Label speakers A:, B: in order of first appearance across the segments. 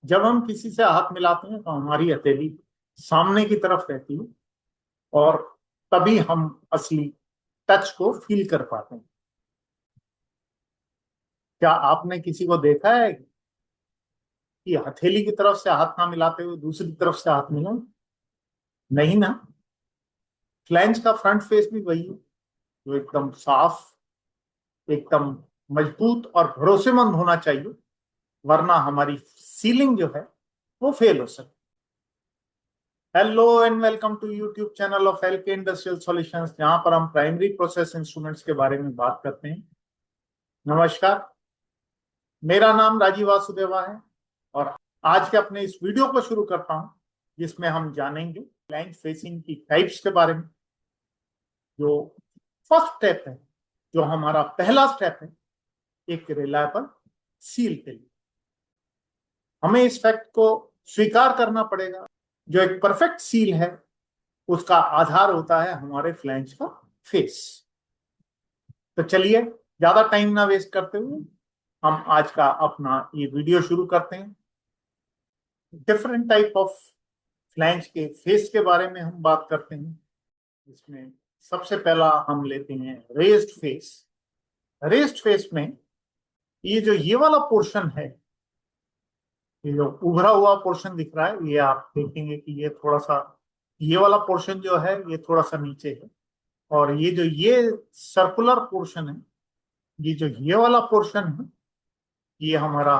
A: जब हम किसी से हाथ मिलाते हैं तो हमारी हथेली सामने की तरफ रहती है और तभी हम असली टच को फील कर पाते हैं। क्या आपने किसी को देखा है कि हथेली की तरफ से हाथ ना मिलाते हुए दूसरी तरफ से हाथ मिलाएं? नहीं ना। फ्लैंज का फ्रंट फेस भी वही है, जो एकदम साफ, एकदम मजबूत और भरोसेमंद होना चाहिए, वरना हमारी सीलिंग जो है वो फेल हो सकती है। Hello and welcome to YouTube channel of LK industrial solutions, जहां पर हम प्राइमरी प्रोसेस इंस्ट्रूमेंट्स के बारे में बात करते हैं। नमस्कार, मेरा नाम राजीव वासुदेवा है और आज के अपने इस वीडियो को शुरू करता हूं, जिसमें हम जानेंगे फ्लैंज फेसिंग की टाइप्स के बारे में। जो फर्स्ट स्टेप है, जो हमारा पहला स्टेप है एक रिलायबल सील के लिए, हमें इस फैक्ट को स्वीकार करना पड़ेगा। जो एक परफेक्ट सील है उसका आधार होता है हमारे फ्लैंज का फेस। तो चलिए, ज्यादा टाइम ना वेस्ट करते हुए हम आज का अपना ये वीडियो शुरू करते हैं। डिफरेंट टाइप ऑफ फ्लैंज के फेस के बारे में हम बात करते हैं। इसमें सबसे पहला हम लेते हैं रेज्ड फेस। रेज्ड फेस में ये जो ये वाला पोर्शन है, ये जो उभरा हुआ पोर्शन दिख रहा है, ये आप देखेंगे कि ये थोड़ा सा, ये वाला पोर्शन जो है ये थोड़ा सा नीचे है। और ये जो ये सर्कुलर पोर्शन है, ये जो ये वाला पोर्शन है, ये हमारा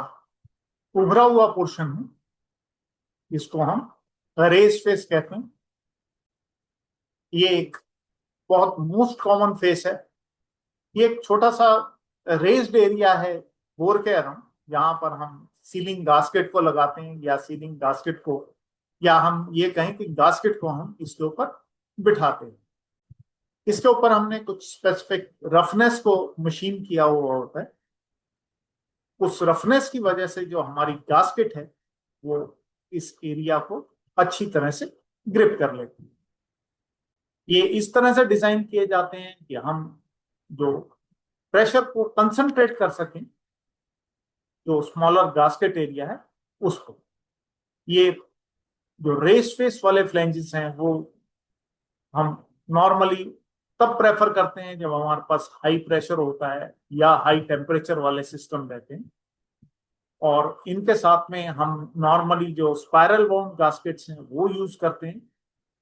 A: उभरा हुआ पोर्शन है। इसको हम रेज फेस कहते हैं। ये एक बहुत मोस्ट कॉमन फेस है। ये एक छोटा सा रेज्ड एरिया है बोर के अराउंड, जहां पर हम सीलिंग गास्केट को लगाते हैं, या सीलिंग गास्केट को, या हम ये कहें कि गास्केट को हम इसके ऊपर बिठाते हैं। इसके ऊपर हमने कुछ स्पेसिफिक रफनेस को मशीन किया हुआ होता है। उस रफनेस की वजह से जो हमारी गास्केट है वो इस एरिया को अच्छी तरह से ग्रिप कर लेती है। ये इस तरह से डिजाइन किए जाते हैं कि हम जो प्रेशर को कंसंट्रेट कर सकें, जो स्मॉलर गास्केट एरिया है उसको। ये जो रेस फेस वाले फ्लैंजेस हैं वो हम नॉर्मली तब प्रेफर करते हैं जब हमारे पास हाई प्रेशर होता है या हाई टेम्परेचर वाले सिस्टम रहते हैं। और इनके साथ में हम नॉर्मली जो स्पाइरल बाउंड गास्केट्स हैं वो यूज करते हैं।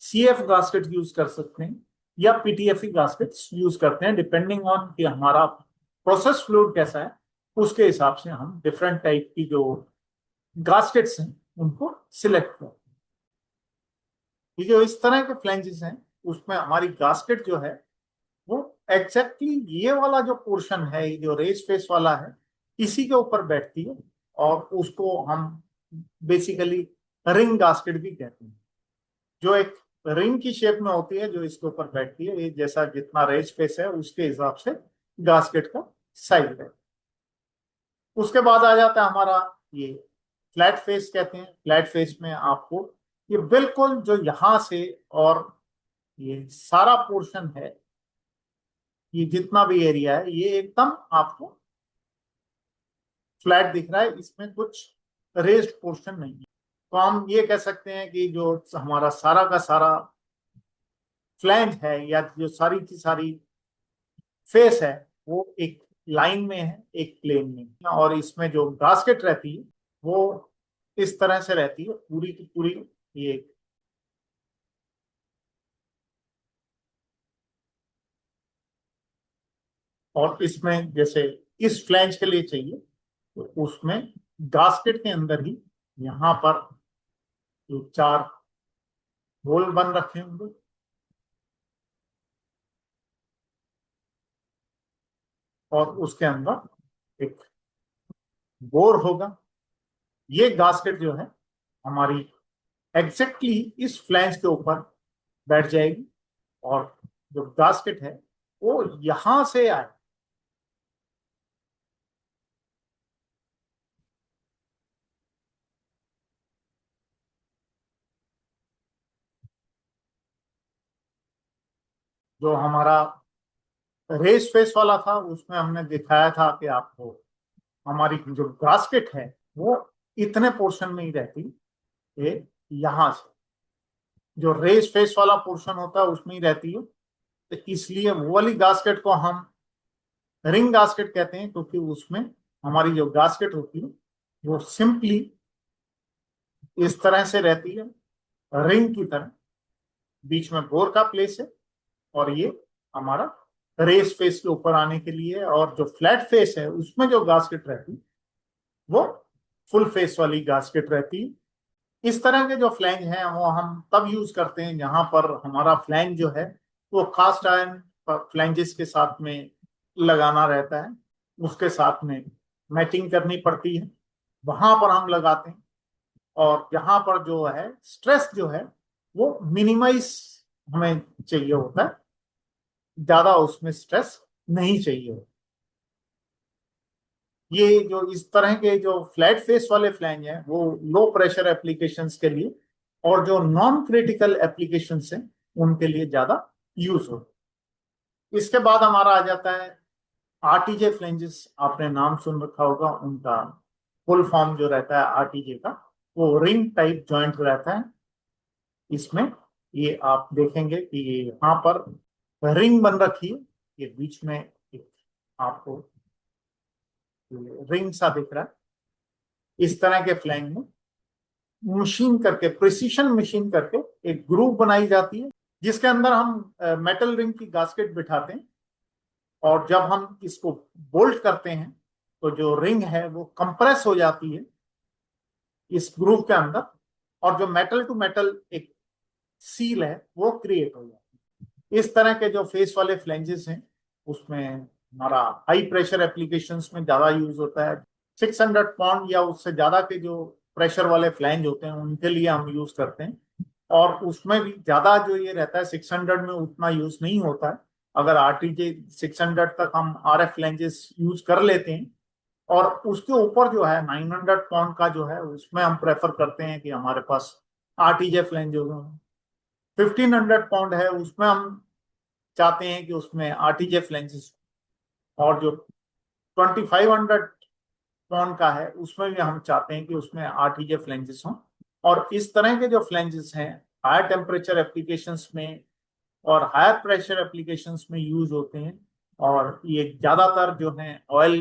A: सीएफ गास्केट यूज कर सकते हैं या पीटीएफई गास्केट्स यूज करते हैं, डिपेंडिंग ऑन कि हमारा प्रोसेस फ्लूइड कैसा है। उसके हिसाब से हम डिफरेंट टाइप की जो गास्केट्स हैं उनको सिलेक्ट करते हैं। ये जो इस तरह के फ्लैंजेस हैं उसमें हमारी गास्केट जो है वो एग्जैक्टली ये वाला जो पोर्शन है, ये जो रेस फेस वाला है, इसी के ऊपर बैठती है। और उसको हम बेसिकली रिंग गास्केट भी कहते हैं। जो एक रिंग की शेप में होती है, जो इसके ऊपर बैठती है, ये जैसा जितना रेस फेस है उसके हिसाब से गास्केट का साइज है। उसके बाद आ जाता है हमारा ये फ्लैट फेस कहते हैं। फ्लैट फेस में आपको ये बिल्कुल जो यहां से और ये सारा पोर्शन है, ये जितना भी एरिया है, ये एकदम आपको फ्लैट दिख रहा है, इसमें कुछ रेस्ड पोर्शन नहीं है। तो हम ये कह सकते हैं कि जो हमारा सारा का सारा फ्लैंज है या जो सारी की सारी फेस है वो एक लाइन में है, एक प्लेन में है। और इसमें जो गास्केट रहती है वो इस तरह से रहती है पूरी की पूरी। ये और इसमें जैसे इस फ्लैंज के लिए चाहिए तो उसमें गास्केट के अंदर ही यहाँ पर ये चार होल बन रखे होंगे और उसके अंदर एक बोर होगा। ये गास्केट जो है हमारी एग्जैक्टली इस फ्लैंज के ऊपर बैठ जाएगी। और जो गास्केट है वो यहां से आए, जो हमारा रेस फेस वाला था उसमें हमने दिखाया था कि आपको हमारी जो गास्केट है वो इतने पोर्शन में ही रहती है, ये यहां से जो रेस फेस वाला पोर्शन होता है उसमें ही रहती है। तो इसलिए वो वाली गास्केट को हम रिंग गास्केट कहते हैं, क्योंकि उसमें हमारी जो गास्केट होती है वो सिंपली इस तरह से रहती है, रिंग की तरह। बीच में बोर का प्लेस है, और ये हमारा रेस फेस के ऊपर आने के लिए है। और जो फ्लैट फेस है उसमें जो गास्केट रहती है वो फुल फेस वाली गास्केट रहती है। इस तरह के जो फ्लैंज हैं वो हम तब यूज करते हैं जहां पर हमारा फ्लैंज जो है वो कास्ट आयरन फ्लैंजेस के साथ में लगाना रहता है, उसके साथ में मैचिंग करनी पड़ती है, वहां पर हम लगाते हैं। और यहाँ पर जो है स्ट्रेस जो है वो मिनिमाइज हमें चाहिए होता है, ज्यादा उसमें स्ट्रेस नहीं चाहिए। ये जो इस तरह के जो फ्लैट फेस वाले फ्लैंज हैं वो लो प्रेशर एप्लीकेशंस के लिए, और जो नॉन क्रिटिकल एप्लीकेशंस हैं उनके लिए ज्यादा यूज होते हैं। इसके बाद हमारा आ जाता है आरटीजे फ्लैंजेस। आपने नाम सुन रखा होगा, उनका फुल फॉर्म जो रहता है आरटीजे का, वो रिंग टाइप जॉइंट रहता है। इसमें ये आप देखेंगे कि ये यहाँ पर रिंग बन रखी है, ये बीच में एक आपको रिंग सा दिख रहा है। इस तरह के फ्लैंज में मशीन करके, प्रिसीशन मशीन करके एक ग्रूव बनाई जाती है, जिसके अंदर हम मेटल रिंग की गास्केट बिठाते हैं। और जब हम इसको बोल्ट करते हैं तो जो रिंग है वो कंप्रेस हो जाती है इस ग्रूव के अंदर, और जो मेटल टू मेटल एक सील है वो क्रिएट हो जाती है। इस तरह के जो फेस वाले फ्लैंजेस हैं उसमें हमारा हाई प्रेशर एप्लीकेशंस में ज्यादा यूज होता है। 600 पाउंड या उससे ज्यादा के जो प्रेशर वाले फ्लैंज होते हैं उनके लिए हम यूज करते हैं। और उसमें भी ज्यादा जो ये रहता है 600 में उतना यूज नहीं होता है। अगर आरटीजे 600 तक हम आरएफ फ्लैंजेस यूज कर लेते हैं, और उसके ऊपर जो है 900 पाउंड का जो है उसमें हम प्रेफर करते हैं कि हमारे पास आरटीजे फ्लैंज जो 1500 पाउंड है उसमें हम चाहते हैं कि उसमें आरटीजे फ्लैंजेस। और जो 2500 पाउंड का है उसमें भी हम चाहते हैं कि उसमें आरटीजे फ्लैंजेस हों। और इस तरह के जो फ्लैंजेस हैं हायर टेम्परेचर एप्लीकेशंस में और हायर प्रेशर एप्लीकेशंस में यूज होते हैं। और ये ज्यादातर जो हैं ऑयल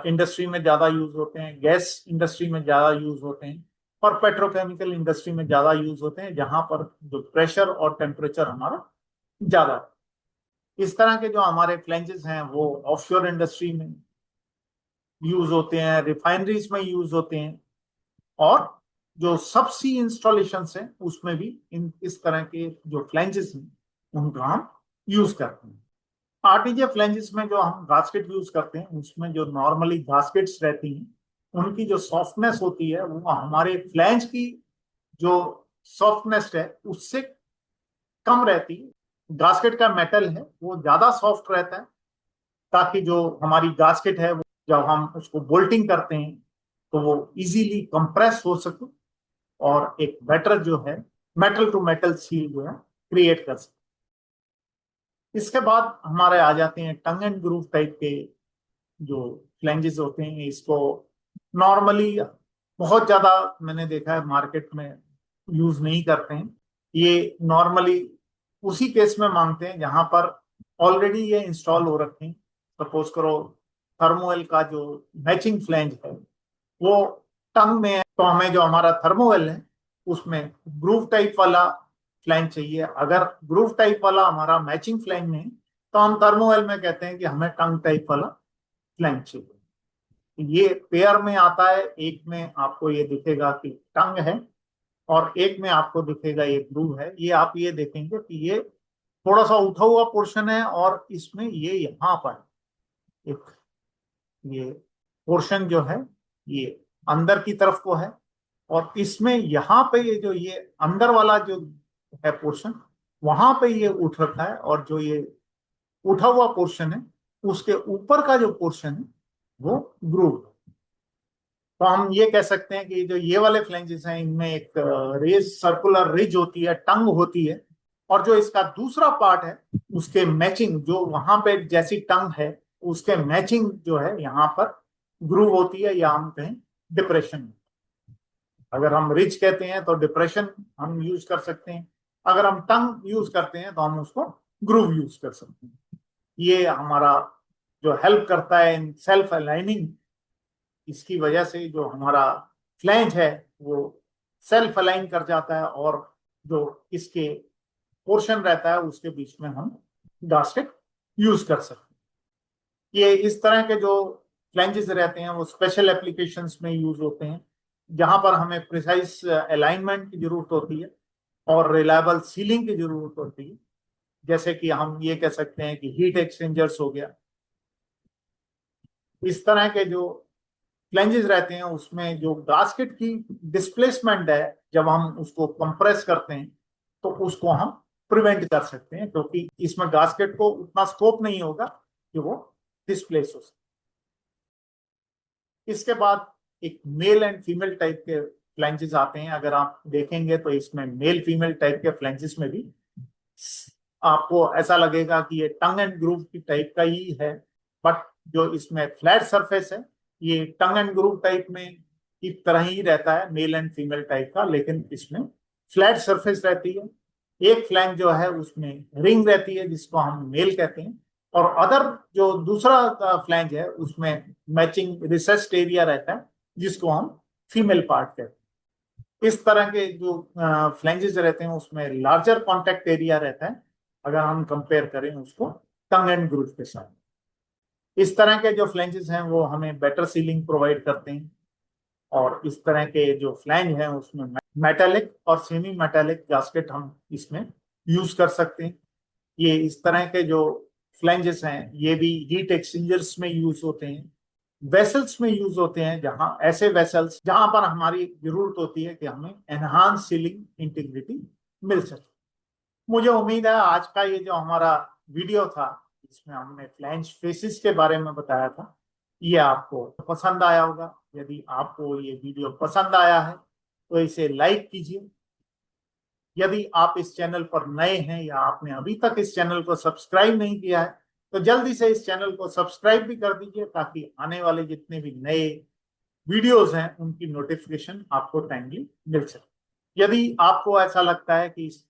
A: इंडस्ट्री में ज्यादा यूज होते हैं, गैस इंडस्ट्री में ज्यादा यूज होते हैं, और पेट्रोकेमिकल इंडस्ट्री में ज्यादा यूज होते हैं, जहां पर जो प्रेशर और टेम्परेचर हमारा ज्यादा है। इस तरह के जो हमारे फ्लैंजेस हैं वो ऑफशोर इंडस्ट्री में यूज होते हैं, रिफाइनरीज में यूज होते हैं, और जो सबसी इंस्टॉलेशन है उसमें भी इन इस तरह के जो फ्लैंजेस हैं उनका हम यूज करते हैं। आरटीजे फ्लैंजेस में जो हम गास्केट यूज करते हैं उसमें जो नॉर्मली गास्केट्स रहती हैं उनकी जो सॉफ्टनेस होती है वो हमारे फ्लैंज की जो सॉफ्टनेस है उससे कम रहती है। गास्केट का मेटल है वो ज्यादा सॉफ्ट रहता है, ताकि जो हमारी गास्केट है वो जब हम उसको बोल्टिंग करते हैं तो वो इजीली कंप्रेस हो सके, और एक बेटर जो है मेटल टू मेटल सील जो है क्रिएट कर सके। इसके बाद हमारे आ जाते हैं टंग एंड ग्रूव टाइप के जो फ्लैंजेस होते हैं। इसको नॉर्मली बहुत ज्यादा मैंने देखा है मार्केट में यूज नहीं करते हैं। ये नॉर्मली उसी केस में मांगते हैं जहां पर ऑलरेडी ये इंस्टॉल हो रखे हैं। सपोज करो थर्मोवेल का जो मैचिंग फ्लैंज है वो टंग में है, तो हमें जो हमारा थर्मोवेल है उसमें ग्रूव टाइप वाला फ्लैंज चाहिए। अगर ग्रूव टाइप वाला हमारा मैचिंग फ्लैंज नहीं, तो हम थर्मोवेल में कहते हैं कि हमें टंग टाइप वाला फ्लैंज चाहिए। ये पेयर में आता है, एक में आपको ये दिखेगा कि टंग है और एक में आपको दिखेगा ये ग्रूव है। ये आप ये देखेंगे कि ये थोड़ा सा उठा हुआ पोर्शन है, और इसमें ये यहाँ पर एक ये पोर्शन जो है ये अंदर की तरफ को है, और इसमें यहाँ पे ये जो ये अंदर वाला जो है पोर्शन वहां पे ये उठ रखा है, और जो ये उठा हुआ पोर्शन है उसके ऊपर का जो पोर्शन है वो ग्रूव। तो हम ये कह सकते हैं कि जो ये वाले फ्लैंजेस हैं इनमें एक रेज सर्कुलर रिज होती है, टंग होती है, और जो इसका दूसरा पार्ट है उसके मैचिंग जो वहां पे जैसी टंग है उसके मैचिंग जो है यहाँ पर ग्रूव होती है, या हम कहें डिप्रेशन। अगर हम रिच कहते हैं तो डिप्रेशन हम यूज कर सकते हैं। अगर हम टंग यूज करते हैं तो हम उसको ग्रूव यूज कर सकते हैं। ये हमारा जो हेल्प करता है इन सेल्फ अलाइनिंग, इसकी वजह से जो हमारा फ्लैंज है वो सेल्फ अलाइन कर जाता है, और जो इसके पोर्शन रहता है उसके बीच में हम गास्केट यूज कर सकते हैं। ये इस तरह के जो फ्लैंजेस रहते हैं वो स्पेशल एप्लीकेशंस में यूज होते हैं, जहां पर हमें प्रिसाइज अलाइनमेंट की जरूरत होती है और रिलायबल सीलिंग की जरूरत होती है। जैसे कि हम ये कह सकते हैं कि हीट एक्सचेंजर्स हो गया। इस तरह के जो फ्लैंजेस रहते हैं उसमें जो गास्केट की डिस्प्लेसमेंट है, जब हम उसको कंप्रेस करते हैं तो उसको हम प्रिवेंट कर सकते हैं, क्योंकि इसमें गास्केट को उतना स्कोप नहीं होगा कि वो डिस्प्लेस हो सके। इसके बाद एक मेल एंड फीमेल टाइप के फ्लैंजेस आते हैं। अगर आप देखेंगे तो इसमें मेल फीमेल टाइप के फ्लैंजेस में भी आपको ऐसा लगेगा कि ये टंग एंड ग्रूव की टाइप का ही है, बट जो इसमें फ्लैट सरफेस है ये टंग एंड ग्रूव टाइप में की तरह ही रहता है, मेल एंड फीमेल टाइप का, लेकिन इसमें फ्लैट सरफेस रहती है। एक फ्लैंज जो है उसमें रिंग रहती है जिसको हम मेल कहते हैं, और अदर जो दूसरा फ्लैंज है उसमें मैचिंग रिसेस्ड एरिया रहता है जिसको हम फीमेल पार्ट कहते हैं। इस तरह के जो फ्लैंजेस रहते हैं उसमें लार्जर कॉन्टेक्ट एरिया रहता है अगर हम कंपेयर करें उसको टंग एंड ग्रूव के साथ। इस तरह के जो फ्लैंजेस हैं वो हमें बेटर सीलिंग प्रोवाइड करते हैं, और इस तरह के जो फ्लैंज हैं उसमें मेटालिक और सेमी मेटालिक गास्केट हम इसमें यूज कर सकते हैं। ये इस तरह के जो फ्लैंजेस हैं ये भी हीट एक्सचेंजर्स में यूज होते हैं, वेसल्स में यूज होते हैं, जहां ऐसे वेसल्स जहां पर हमारी जरूरत होती है कि हमें एनहांस सीलिंग इंटीग्रिटी मिल सके। मुझे उम्मीद है आज का ये जो हमारा वीडियो था इसमें हमने फ्लैंज फेसिस के बारे में बताया था, ये आपको पसंद आया होगा। यदि आपको ये वीडियो पसंद आया है तो इसे लाइक कीजिए। यदि आप इस चैनल पर नए हैं या आपने अभी तक इस चैनल को सब्सक्राइब नहीं किया है तो जल्दी से इस चैनल को सब्सक्राइब भी कर दीजिए, ताकि आने वाले जितने भी नए वीडियोस हैं उनकी नोटिफिकेशन आपको टाइमली मिल सके। यदि आपको ऐसा लगता है कि इस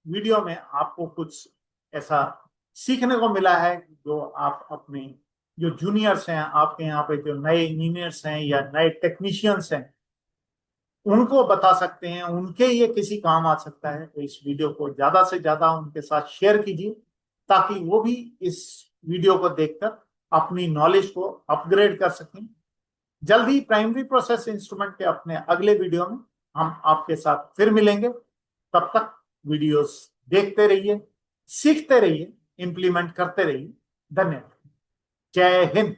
A: वीडियो में आपको कुछ ऐसा सीखने को मिला है जो आप अपने जो जूनियर्स हैं, आपके यहाँ पे जो नए इंजीनियर्स हैं या नए टेक्नीशियंस हैं, उनको बता सकते हैं, उनके ये किसी काम आ सकता है, तो इस वीडियो को ज्यादा से ज्यादा उनके साथ शेयर कीजिए, ताकि वो भी इस वीडियो को देखकर अपनी नॉलेज को अपग्रेड कर सकें। जल्दी प्राइमरी प्रोसेस इंस्ट्रूमेंट के अपने अगले वीडियो में हम आपके साथ फिर मिलेंगे। तब तक वीडियोस देखते रहिए, सीखते रहिए, इंप्लीमेंट करते रहिए। धन्यवाद। जय हिंद।